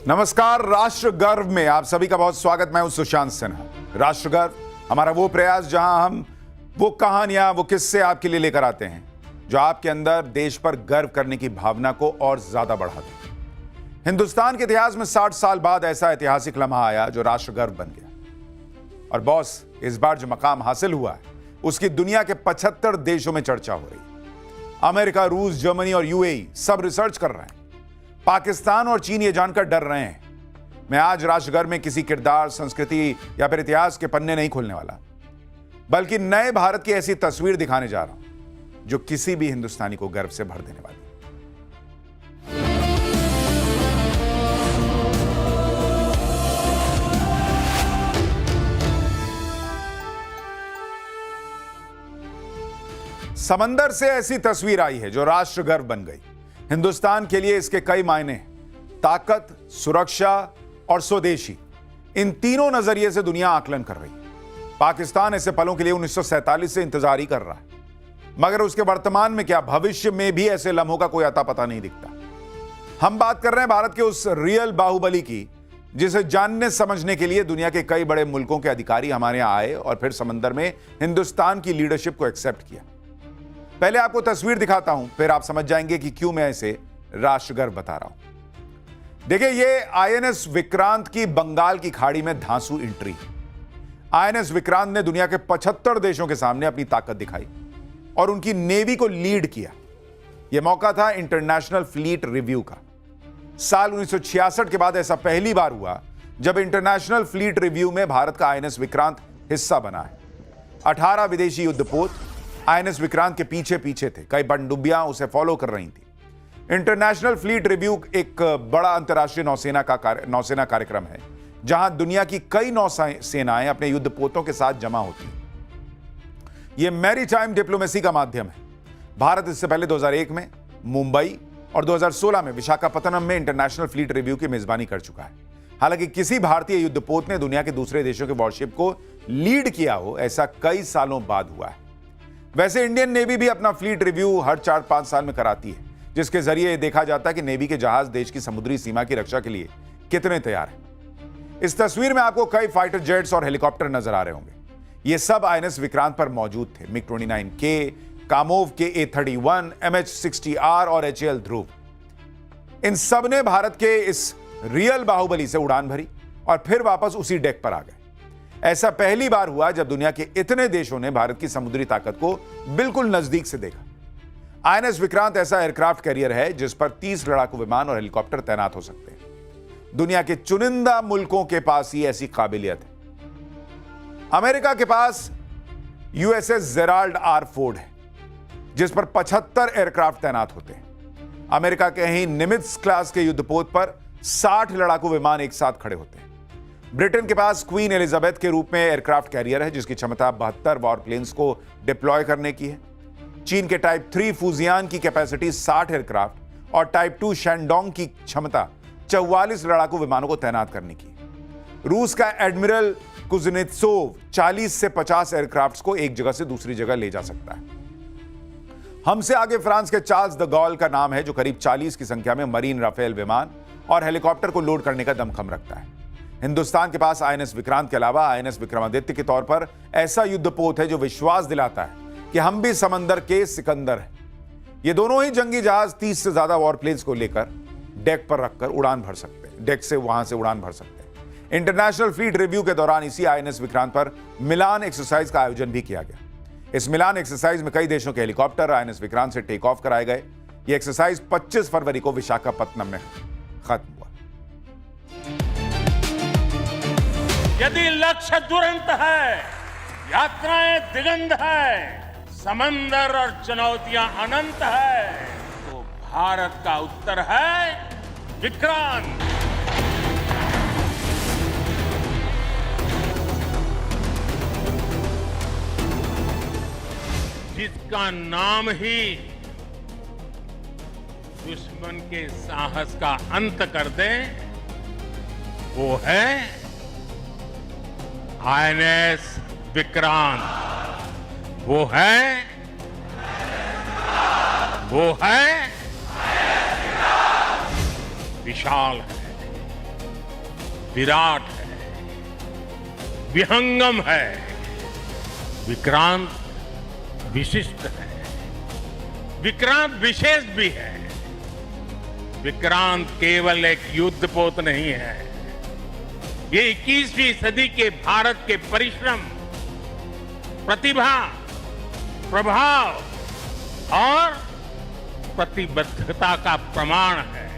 नमस्कार। राष्ट्र गर्व में आप सभी का बहुत स्वागत। मैं हूं सुशांत सिन्हा। राष्ट्र गर्व हमारा वो प्रयास जहां हम वो कहानियां, वो किस्से आपके लिए लेकर आते हैं जो आपके अंदर देश पर गर्व करने की भावना को और ज्यादा बढ़ाते हैं। हिंदुस्तान के इतिहास में 60 साल बाद ऐसा ऐतिहासिक लम्हा आया जो राष्ट्र गर्व बन गया। और बॉस, इस बार जो मकाम हासिल हुआ है उसकी दुनिया के 75 देशों में चर्चा हो रही है। अमेरिका, रूस, जर्मनी और यूएई सब रिसर्च कर रहे हैं। पाकिस्तान और चीन ये जानकर डर रहे हैं। मैं आज राष्ट्रगर्व में किसी किरदार, संस्कृति या फिर इतिहास के पन्ने नहीं खोलने वाला, बल्कि नए भारत की ऐसी तस्वीर दिखाने जा रहा हूं जो किसी भी हिंदुस्तानी को गर्व से भर देने वाली। समंदर से ऐसी तस्वीर आई है जो राष्ट्र गर्व बन गई। हिंदुस्तान के लिए इसके कई मायने हैं। ताकत, सुरक्षा और स्वदेशी, इन तीनों नजरिए से दुनिया आकलन कर रही है। पाकिस्तान ऐसे पलों के लिए 1947 से इंतजार ही कर रहा है, मगर उसके वर्तमान में क्या भविष्य में भी ऐसे लम्हों का कोई अता पता नहीं दिखता। हम बात कर रहे हैं भारत के उस रियल बाहुबली की, जिसे जानने समझने के लिए दुनिया के कई बड़े मुल्कों के अधिकारी हमारे यहां आए और फिर समंदर में हिंदुस्तान की लीडरशिप को एक्सेप्ट किया। पहले आपको तस्वीर दिखाता हूं, फिर आप समझ जाएंगे कि क्यों मैं इसे राष्ट्रगर्व बता रहा हूं। देखिए, ये आईएनएस विक्रांत की बंगाल की खाड़ी में धांसू एंट्री। आईएनएस विक्रांत ने दुनिया के 75 देशों के सामने अपनी ताकत दिखाई और उनकी नेवी को लीड किया। यह मौका था इंटरनेशनल फ्लीट रिव्यू का। साल 1966 के बाद ऐसा पहली बार हुआ जब इंटरनेशनल फ्लीट रिव्यू में भारत का आईएनएस विक्रांत हिस्सा बना है। 18 विदेशी युद्धपोत आईएनएस विक्रांत के पीछे पीछे थे। कई पनडुब्बियां उसे फॉलो कर रही थी। इंटरनेशनल फ्लीट रिव्यू एक बड़ा अंतर्राष्ट्रीय नौसेना कार्यक्रम है जहां दुनिया की कई नौसेनाएं अपने युद्धपोतों के साथ जमा होती हैं। यह मैरीटाइम डिप्लोमेसी का माध्यम है। भारत इससे पहले 2001 में मुंबई और 2016 में विशाखापत्तनम में इंटरनेशनल फ्लीट रिव्यू की मेजबानी कर चुका है। हालांकि किसी भारतीय युद्धपोत ने दुनिया के दूसरे देशों के वॉरशिप को लीड किया हो, ऐसा कई सालों बाद हुआ है। वैसे इंडियन नेवी भी अपना फ्लीट रिव्यू हर 4-5 साल में कराती है, जिसके जरिए देखा जाता है कि नेवी के जहाज देश की समुद्री सीमा की रक्षा के लिए कितने तैयार हैं। इस तस्वीर में आपको कई फाइटर जेट्स और हेलीकॉप्टर नजर आ रहे होंगे। ये सब आईएनएस विक्रांत पर मौजूद थे। MiG-29K, कामोव के A-31, MH-60R और HAL ध्रुव। इन सब ने भारत के इस रियल बाहुबली से उड़ान भरी और फिर वापस उसी डेक पर आ गए। ऐसा पहली बार हुआ जब दुनिया के इतने देशों ने भारत की समुद्री ताकत को बिल्कुल नजदीक से देखा। आईएनएस विक्रांत ऐसा एयरक्राफ्ट कैरियर है जिस पर 30 लड़ाकू विमान और हेलीकॉप्टर तैनात हो सकते हैं। दुनिया के चुनिंदा मुल्कों के पास ही ऐसी काबिलियत है। अमेरिका के पास USS जेराल्ड आर फोर्ड है, जिस पर 75 एयरक्राफ्ट तैनात होते हैं। अमेरिका के ही निमित्ज क्लास के युद्धपोत पर 60 लड़ाकू विमान एक साथ खड़े होते हैं। ब्रिटेन के पास क्वीन एलिजाबेथ के रूप में एयरक्राफ्ट कैरियर है, जिसकी क्षमता 72 वॉरप्लेन्स को डिप्लॉय करने की है। चीन के टाइप 3 फूजियान की कैपेसिटी 60 एयरक्राफ्ट और टाइप 2 शैंडोंग की क्षमता 44 लड़ाकू विमानों को तैनात करने की। रूस का एडमिरल कुजनेत्सोव 40 से 50 एयरक्राफ्ट को एक जगह से दूसरी जगह ले जा सकता है। हमसे आगे फ्रांस के चार्ल्स द गॉल का नाम है, जो करीब 40 की संख्या में मरीन राफेल विमान और हेलीकॉप्टर को लोड करने का दमखम रखता है। हिंदुस्तान के पास आईएनएस विक्रांत के अलावा आईएनएस विक्रमादित्य के तौर पर ऐसा युद्धपोत है जो विश्वास दिलाता है कि हम भी समंदर के सिकंदर हैं। ये दोनों ही जंगी जहाज 30 से ज्यादा वॉरप्लेन्स को लेकर डेक पर रखकर उड़ान भर सकते हैं, डेक से वहां से उड़ान भर सकते हैं। इंटरनेशनल फ्लीट रिव्यू के दौरान इसी आईएनएस विक्रांत पर मिलान एक्सरसाइज का आयोजन भी किया गया। इस मिलान एक्सरसाइज में कई देशों के हेलीकॉप्टर आईएनएस विक्रांत से टेक ऑफ कराए गए। यह एक्सरसाइज 25 फरवरी को विशाखापत्तनम में खत्म हुआ। यदि लक्ष्य दुरंत है, यात्राएं दिगंत है, समंदर और चुनौतियां अनंत है, तो भारत का उत्तर है विक्रांत। जिसका नाम ही दुश्मन के साहस का अंत कर दे, वो है आईएनएस विक्रांत। वो है विशाल है, विराट है, विहंगम है, विक्रांत विशिष्ट है, विक्रांत विशेष भी है। विक्रांत केवल एक युद्धपोत नहीं है, ये 21वीं सदी के भारत के परिश्रम, प्रतिभा, प्रभाव और प्रतिबद्धता का प्रमाण है।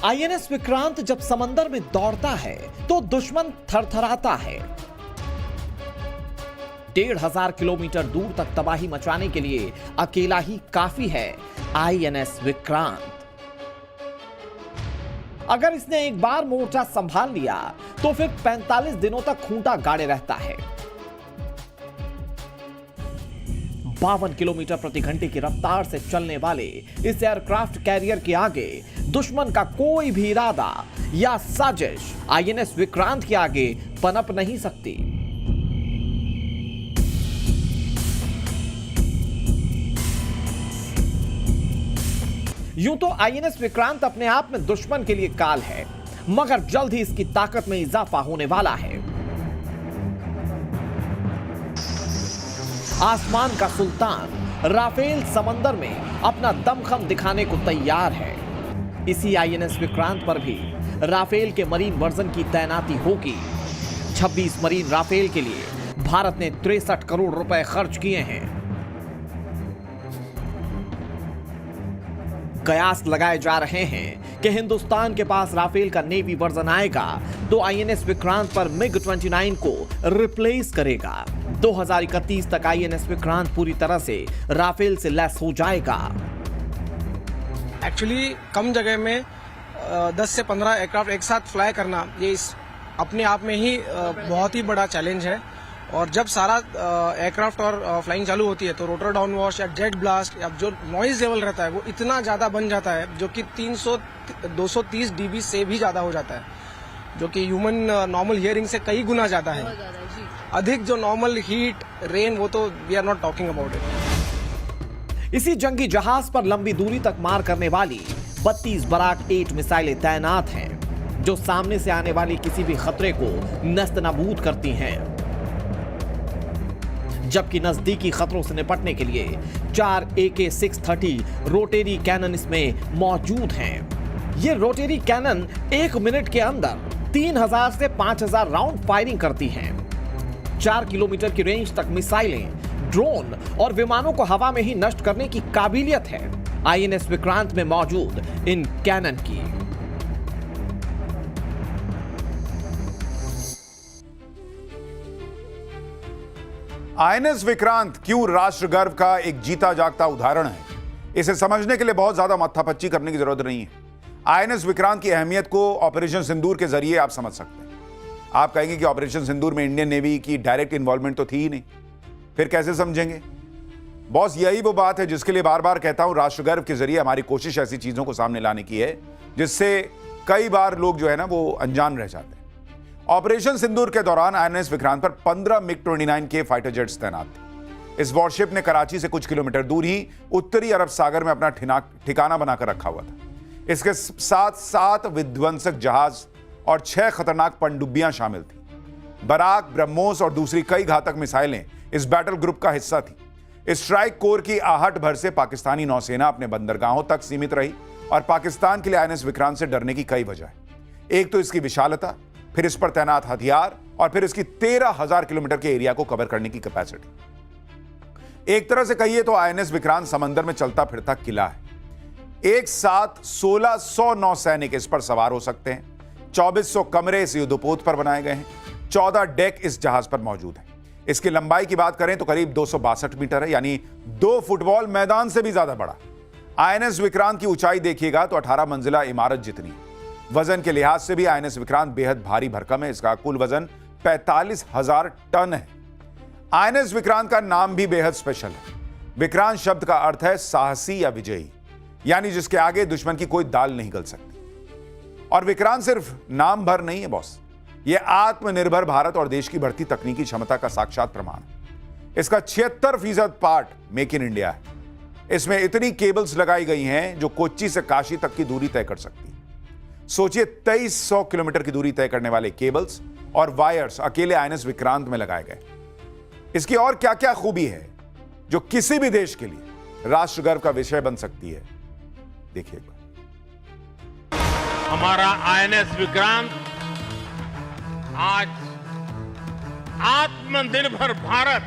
आईएनएस विक्रांत जब समंदर में दौड़ता है तो दुश्मन थरथराता है। 1,500 किलोमीटर दूर तक तबाही मचाने के लिए अकेला ही काफी है आईएनएस विक्रांत। अगर इसने एक बार मोर्चा संभाल लिया तो फिर 45 दिनों तक खूंटा गाड़े रहता है। 52 किलोमीटर प्रति घंटे की रफ्तार से चलने वाले इस एयरक्राफ्ट कैरियर के आगे दुश्मन का कोई भी इरादा या साजिश आईएनएस विक्रांत के आगे पनप नहीं सकती। यूं तो आईएनएस विक्रांत अपने आप में दुश्मन के लिए काल है, मगर जल्द ही इसकी ताकत में इजाफा होने वाला है। आसमान का सुल्तान राफेल समंदर में अपना दमखम दिखाने को तैयार है। इसी आईएनएस विक्रांत पर भी राफेल के मरीन वर्जन की तैनाती होगी। 26 मरीन राफेल के लिए भारत ने 63 करोड़ रुपए खर्च किए हैं। कयास लगाए जा रहे हैं कि हिंदुस्तान के पास राफेल का नेवी वर्जन आएगा तो आईएनएस विक्रांत पर मिग 29 को रिप्लेस करेगा। 2031 तक आईएनएस विक्रांत पूरी तरह से राफेल से लैस हो जाएगा। एक्चुअली कम जगह में 10 से 15 एयरक्राफ्ट एक साथ फ्लाई करना ये अपने आप में ही बहुत ही बड़ा चैलेंज है। और जब सारा एयरक्राफ्ट और फ्लाइंग चालू होती है तो रोटर डाउन वॉश या जेट ब्लास्ट या जो नॉइज लेवल रहता है वो इतना ज्यादा बन जाता है जो कि 230 डीबी से भी ज्यादा हो जाता है, जो कि ह्यूमन नॉर्मल हियरिंग से कई गुना ज्यादा है। अधिक जो नॉर्मल हीट रेन वो तो we are not talking about it. इसी जंगी जहाज पर लंबी दूरी तक मार करने वाली 32 बराक 8 मिसाइलें तैनात हैं, जो सामने से आने वाले किसी भी खतरे को नस्तनाबूद करती हैं। जबकि नजदीकी खतरों से निपटने के लिए 4 AK-630 रोटेरी कैनन इसमें मौजूद हैं। ये रोटेरी कैनन 1 मिनट के अंदर 3000 से 5000 राउंड फायरिंग करती हैं। 4 किलोमीटर की रेंज तक मिसाइलें, ड्रोन और विमानों को हवा में ही नष्ट करने की काबिलियत है आईएनएस विक्रांत में मौजूद इन कैनन की। आईएनएस विक्रांत क्यों राष्ट्र गर्व का एक जीता जागता उदाहरण है, इसे समझने के लिए बहुत ज्यादा माथापच्ची करने की जरूरत नहीं है। आईएनएस विक्रांत की अहमियत को ऑपरेशन सिंदूर के जरिए आप समझ सकते हैं। आप कहेंगे कि ऑपरेशन सिंदूर में इंडियन नेवी की डायरेक्ट इन्वॉल्वमेंट तो थी ही नहीं, फिर कैसे समझेंगे? बॉस, यही वो बात है जिसके लिए बार बार कहता हूं, राष्ट्र गर्व के जरिए हमारी कोशिश ऐसी चीजों को सामने लाने की है जिससे कई बार लोग जो है ना वो अनजान रह जाते हैं। ऑपरेशन सिंदूर के दौरान आईएनएस विक्रांत पर 15 MiG-29 के फाइटर जेट्स तैनात थे। इस वॉरशिप ने कराची से कुछ किलोमीटर दूर ही उत्तरी अरब सागर में अपना ठिकाना बनाकर रखा हुआ था। इसके साथ 7 विध्वंसक जहाज और 6 खतरनाक पनडुब्बियां शामिल थी। बराक, ब्रह्मोस और दूसरी कई घातक मिसाइलें इस बैटल ग्रुप का हिस्सा थी। इस स्ट्राइक कोर की आहट भर से पाकिस्तानी नौसेना अपने बंदरगाहों तक सीमित रही और पाकिस्तान के लिए आईएनएस विक्रांत से डरने की कई वजह है। एक तो इसकी विशालता, फिर इस पर तैनात हथियार और फिर इसकी 13,000 किलोमीटर के एरिया को कवर करने की कैपेसिटी। एक तरह से कहिए तो आईएनएस विक्रांत समंदर में चलता फिरता किला है। एक साथ 1600 नौसैनिक इस पर सवार हो सकते हैं। 2400 कमरे इस युद्धपोत पर बनाए गए हैं। 14 डेक इस जहाज पर मौजूद हैं। इसकी लंबाई की बात करें तो करीब 262 मीटर है, यानी 2 फुटबॉल मैदान से भी ज्यादा बड़ा। आईएनएस विक्रांत की ऊंचाई देखिएगा तो 18 मंजिला इमारत जितनी है। वजन के लिहाज से भी आईएनएस विक्रांत बेहद भारी भरकम है। इसका कुल वजन 45,000 टन है। आईएनएस विक्रांत का नाम भी बेहद स्पेशल है। विक्रांत शब्द का अर्थ है साहसी या विजयी, यानी जिसके आगे दुश्मन की कोई दाल नहीं गल सकती। और विक्रांत सिर्फ नाम भर नहीं है बॉस, यह आत्मनिर्भर भारत और देश की बढ़ती तकनीकी क्षमता का साक्षात प्रमाण है। इसका 76% पार्ट मेक इन इंडिया है। इसमें इतनी केबल्स लगाई गई हैं जो कोच्चि से काशी तक की दूरी तय कर सकती है। सोचिए 2300 किलोमीटर की दूरी तय करने वाले केबल्स और वायर्स अकेले आईएनएस विक्रांत में लगाए गए। इसकी और क्या क्या खूबी है जो किसी भी देश के लिए राष्ट्र गर्व का विषय बन सकती है, देखिए एक बार। हमारा आईएनएस विक्रांत आज आत्मनिर्भर भारत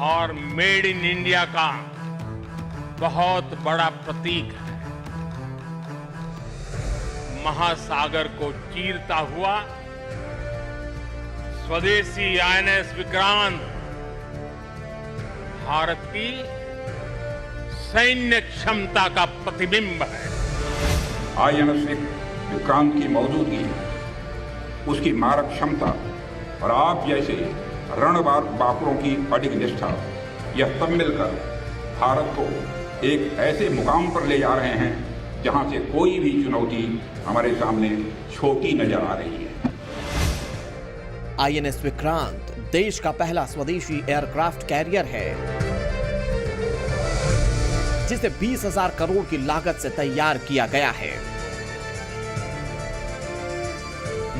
और मेड इन इंडिया का बहुत बड़ा प्रतीक है। महासागर को चीरता हुआ स्वदेशी आईएनएस विक्रांत भारत की सैन्य क्षमता का प्रतिबिंब है। आईएनएस विक्रांत की मौजूदगी, उसकी मारक क्षमता और आप जैसे रणबांकुरों की अडिग निष्ठा, यह सब मिलकर भारत को एक ऐसे मुकाम पर ले जा रहे हैं जहां से कोई भी चुनौती हमारे सामने छोटी नजर आ रही है। आईएनएस विक्रांत देश का पहला स्वदेशी एयरक्राफ्ट कैरियर है जिसे 20,000 करोड़ की लागत से तैयार किया गया है।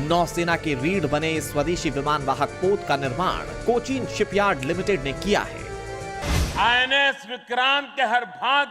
नौसेना के रीढ़ बने इस स्वदेशी विमानवाहक पोत का निर्माण कोचीन शिपयार्ड लिमिटेड ने किया है। आईएनएस विक्रांत के हर भाग